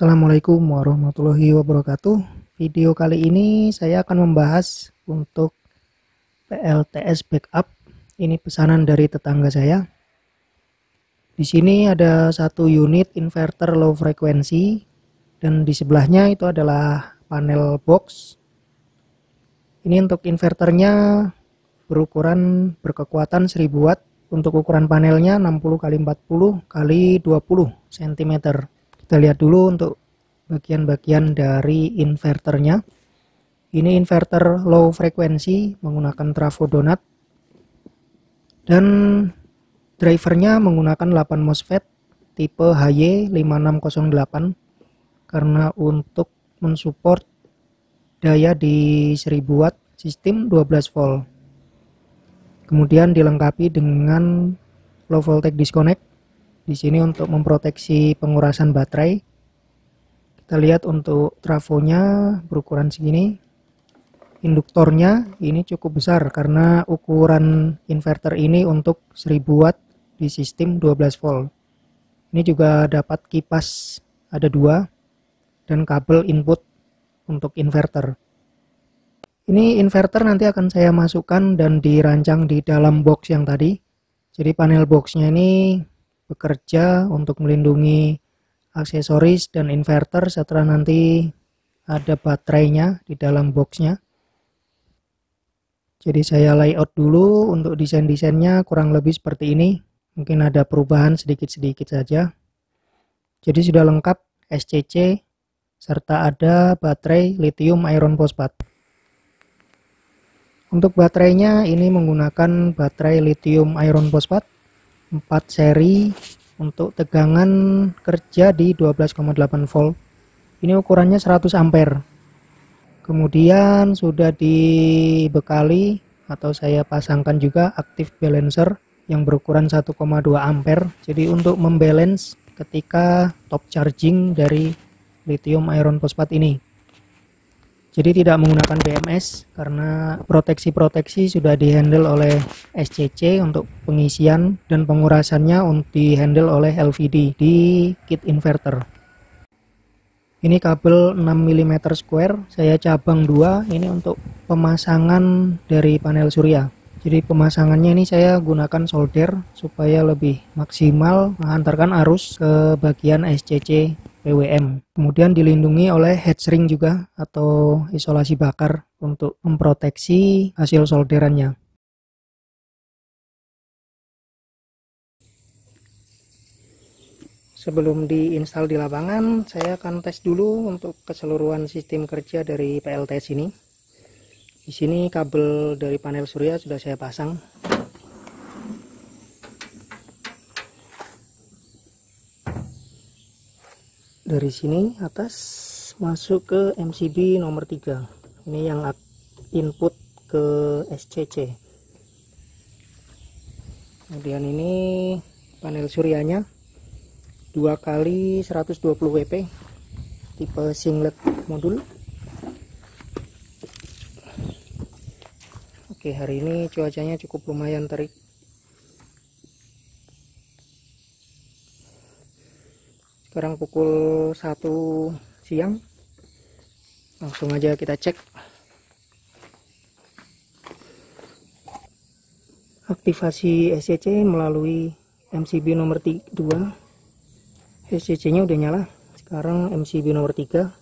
Assalamualaikum warahmatullahi wabarakatuh. Video kali ini saya akan membahas untuk PLTS backup. Ini pesanan dari tetangga saya. Di sini ada satu unit inverter low frekuensi dan di sebelahnya itu adalah panel box. Ini untuk inverternya berukuran berkekuatan 1000 watt. Untuk ukuran panelnya 60 x 40 x 20 cm. Kita lihat dulu untuk bagian-bagian dari inverternya. Ini inverter low frekuensi menggunakan trafo donat dan drivernya menggunakan 8 MOSFET tipe HY5608 karena untuk mensupport daya di 1000 watt sistem 12 volt. Kemudian dilengkapi dengan low voltage disconnect di sini untuk memproteksi pengurasan baterai. Kita lihat untuk trafonya berukuran segini. Induktornya ini cukup besar karena ukuran inverter ini untuk 1000 watt di sistem 12 volt. Ini juga dapat kipas ada 2 dan kabel input untuk inverter. Ini inverter nanti akan saya masukkan dan dirancang di dalam box yang tadi. Jadi panel boxnya ini bekerja untuk melindungi aksesoris dan inverter setelah nanti ada baterainya di dalam boxnya. Jadi saya layout dulu untuk desain-desainnya kurang lebih seperti ini. Mungkin ada perubahan sedikit-sedikit saja. Jadi sudah lengkap SCC serta ada baterai lithium iron phosphate. Untuk baterainya ini menggunakan baterai lithium iron phosphate 4 seri untuk tegangan kerja di 12,8 volt. Ini ukurannya 100 ampere. Kemudian sudah dibekali atau saya pasangkan juga active balancer yang berukuran 1,2 ampere. Jadi untuk membalance ketika top charging dari lithium iron phosphate ini. Jadi tidak menggunakan BMS karena proteksi-proteksi sudah dihandle oleh SCC untuk pengisian dan pengurasannya untuk dihandle oleh LVD di kit inverter. Ini kabel 6 mm square, saya cabang 2 ini untuk pemasangan dari panel surya. Jadi pemasangannya ini saya gunakan solder supaya lebih maksimal mengantarkan arus ke bagian SCC PWM. Kemudian dilindungi oleh heatshrink juga atau isolasi bakar untuk memproteksi hasil solderannya. Sebelum diinstal di lapangan, saya akan tes dulu untuk keseluruhan sistem kerja dari PLTS ini. Di sini kabel dari panel surya sudah saya pasang. Dari sini atas masuk ke MCB nomor 3. Ini yang input ke SCC. Kemudian ini panel suryanya 2 kali 120 WP tipe singlet modul. Oke, hari ini cuacanya cukup lumayan terik. Sekarang pukul 1 siang. Langsung aja kita cek. Aktivasi SCC melalui MCB nomor 2. SCC nya udah nyala. Sekarang MCB nomor 3.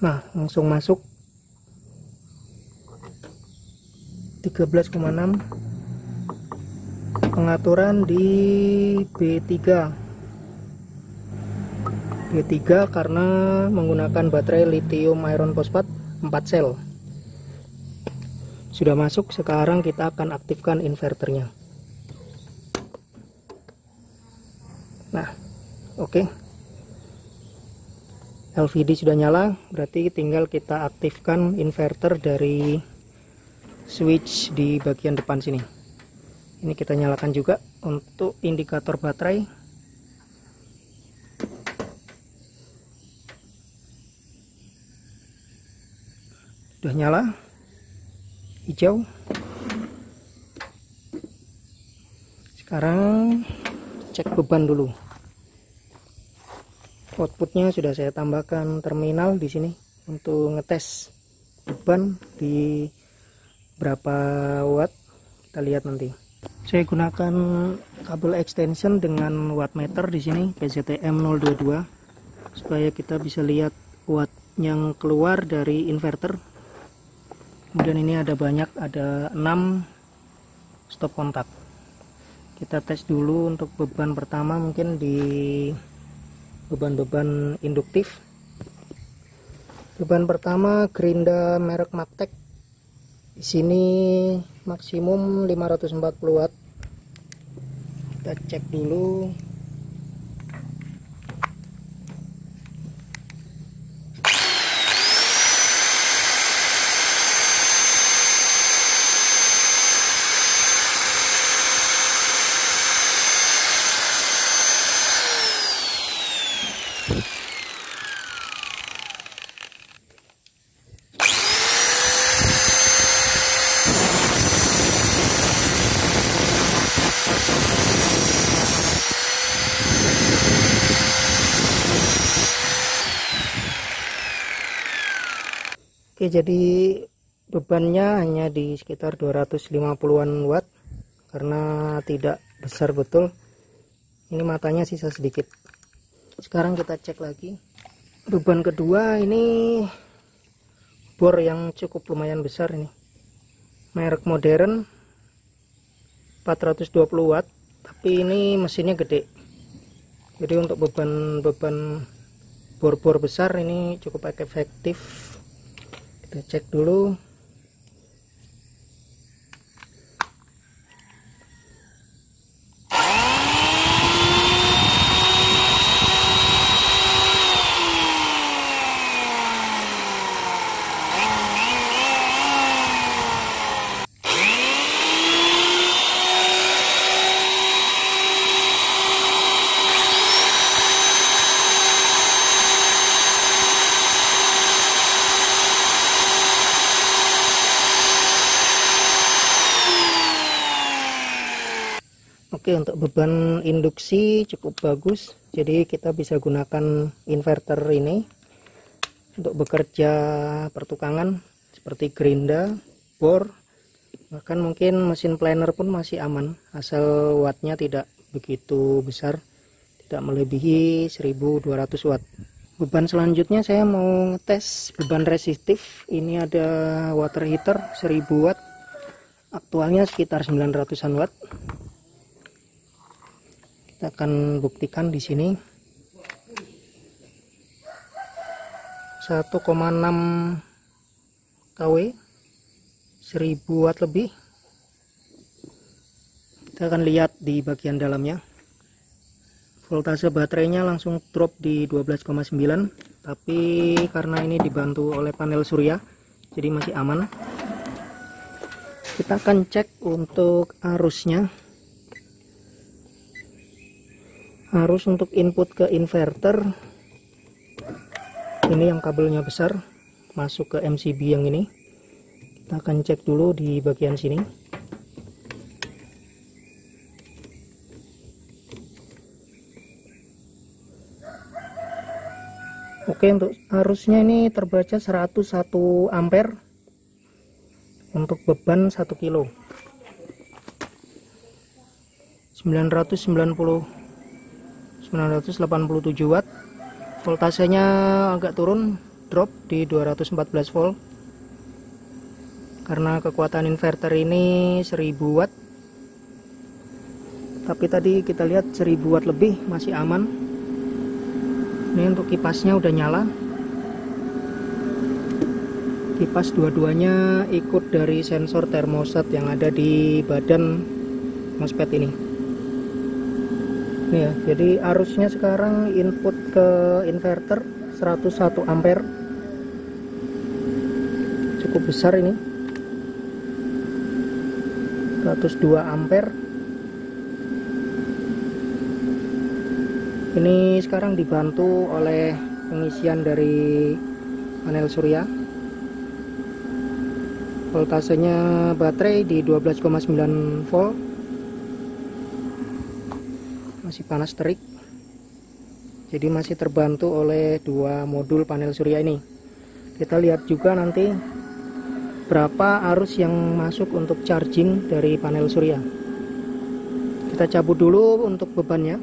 Nah, langsung masuk 13,6. Pengaturan di B3 karena menggunakan baterai lithium iron phosphate 4 sel. Sudah masuk, sekarang kita akan aktifkan inverternya. Nah, oke. LVD sudah nyala, berarti tinggal kita aktifkan inverter dari switch di bagian depan sini. Ini kita nyalakan juga untuk indikator baterai. Sudah nyala, hijau. Sekarang cek beban dulu. Outputnya sudah saya tambahkan terminal di sini untuk ngetes beban di berapa watt, kita lihat nanti. Saya gunakan kabel extension dengan wattmeter di sini PZTM 022 supaya kita bisa lihat watt yang keluar dari inverter. Kemudian ini ada banyak, ada 6 stop kontak. Kita tes dulu untuk beban pertama, mungkin di beban-beban induktif. Beban pertama Gerinda merek Maptek. Di sini maksimum 540 watt. Kita cek dulu. Oke, jadi bebannya hanya di sekitar 250-an watt karena tidak besar betul. Ini matanya sisa sedikit. Sekarang kita cek lagi. Beban kedua ini bor yang cukup lumayan besar ini. Merek modern 420 watt, tapi ini mesinnya gede. Jadi untuk beban bor-bor besar ini cukup efektif. Kita cek dulu. Oke, untuk beban induksi cukup bagus, jadi kita bisa gunakan inverter ini untuk bekerja pertukangan seperti gerinda, bor, bahkan mungkin mesin planer pun masih aman asal wattnya tidak begitu besar, tidak melebihi 1200 watt. Beban selanjutnya saya mau ngetes beban resistif. Ini ada water heater 1000 watt, aktualnya sekitar 900-an watt. Kita akan buktikan di sini 1,6 kW 1000 watt lebih. Kita akan lihat di bagian dalamnya. Voltase baterainya langsung drop di 12,9, tapi karena ini dibantu oleh panel surya jadi masih aman. Kita akan cek untuk arusnya. Arus untuk input ke inverter ini yang kabelnya besar masuk ke MCB yang ini. Kita akan cek dulu di bagian sini. Oke, untuk arusnya ini terbaca 101 ampere untuk beban 1 kilo. 987 watt. Voltasenya agak turun, drop di 214 volt karena kekuatan inverter ini 1000 watt, tapi tadi kita lihat 1000 watt lebih masih aman. Ini untuk kipasnya udah nyala, kipas dua-duanya ikut dari sensor termostat yang ada di badan MOSFET ini. Nih ya, jadi arusnya sekarang input ke inverter 101 ampere, cukup besar ini, 102 ampere. Ini sekarang dibantu oleh pengisian dari panel surya. Voltasenya baterai di 12,9 volt, masih panas terik. jadi masih terbantu oleh dua modul panel surya ini. Kita lihat juga nanti berapa arus yang masuk untuk charging dari panel surya. Kita cabut dulu untuk bebannya.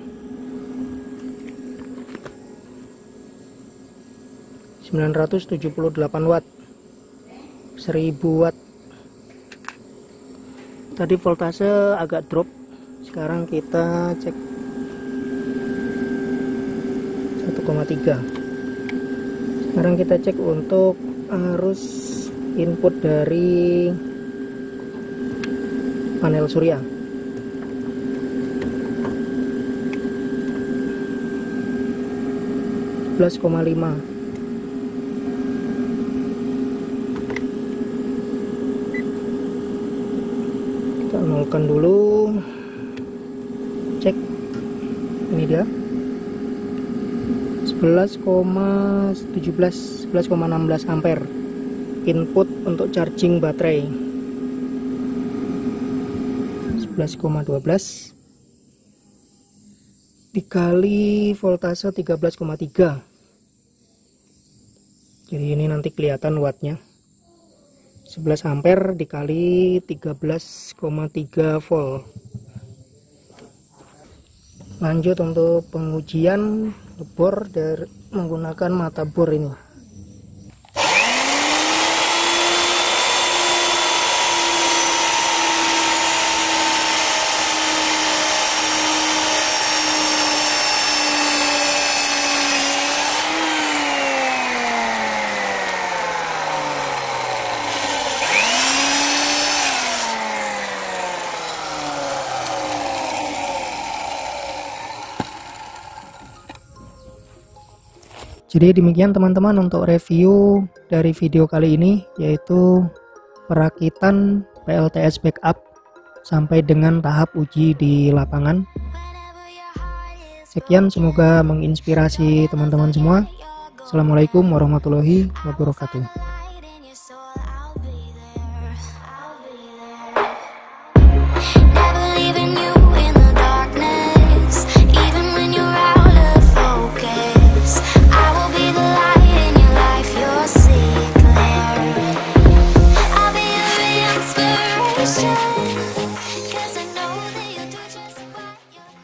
978 watt, 1000 watt. Tadi voltase agak drop, sekarang kita cek 1,3. Sekarang kita cek untuk arus input dari panel surya. (11,5). Kita nolkan dulu, cek, ini dia 11,16 ampere input untuk charging baterai. 11,12 dikali voltase 13,3, jadi ini nanti kelihatan wattnya. 11 ampere dikali 13,3 volt. Lanjut untuk pengujian bor dari menggunakan mata bor ini. Jadi demikian teman-teman untuk review dari video kali ini, yaitu perakitan PLTS backup sampai dengan tahap uji di lapangan. Sekian, semoga menginspirasi teman-teman semua. Assalamualaikum warahmatullahi wabarakatuh.